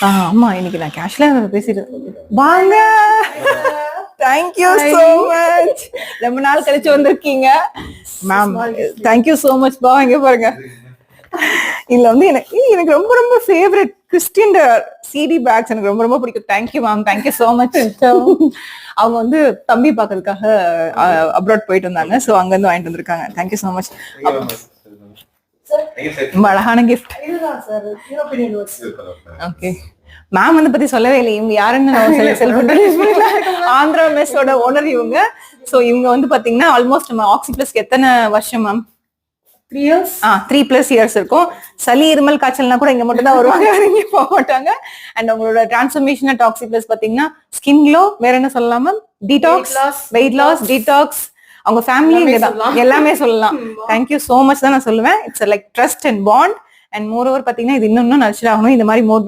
ஆமா இன்னைக்கு நான் கேஷ்ல பேசிட்டு வாங்க. Thank you so much. ரொம்ப நாள் கழிச்சு வந்திருக்கீங்க மேம். Thank you so much. பா இங்க பாருங்க. இல்ல வந்து எனக்கு ரொம்ப ரொம்ப ஃபேவரட் கிறிஸ்டியன் சிடி பேக்ஸ் எனக்கு ரொம்ப ரொம்ப பிடிக்கும். Thank you ma'am. Thank you so much. அவங்க வந்து தம்பி பாக்கிறதுக்காக அப்ராட் போயிட்டு வந்தாங்க. சோ அங்க இருந்து வாங்கிட்டு வந்திருக்காங்க. Thank you so much. அழகான கிஃப்ட். ஓகே மேம் வந்து பத்தி சொல்லவே இல்லை. இவங்க யாருன்னு ஆந்திரா மெஸ்ஸோட ஓனர் இவங்க. சோ இவங்க வந்து பாத்தீங்கன்னா ஆல்மோஸ்ட் நம்ம ஆக்சிபிளஸ்க்கு எத்தனை வருஷம் மேம்? 3 years. 3+ years இருக்கும். சளி இருமல் காய்ச்சல்னா கூட இங்க மட்டும் தான் வருவாங்க, இங்க போக மாட்டாங்க. அண்ட் உங்களோட டிரான்ஸ்ஃபர்மேஷன் அட் ஆக்சிபிளஸ் பாத்தீங்கன்னா ஸ்கின் க்ளோ, வேற என்ன சொல்லலாம் ma'am? Detox, weight loss, detox. அவங்க ஃபேமிலி எல்லாமே சொல்லலாம். தேங்க்யூ சோ மச் தான் நான் சொல்லுவேன். It's like trust and bond. And moreover பாத்தீங்கன்னா இது இன்னும் நடிச்சிடாகணும். இந்த மாதிரி மோர்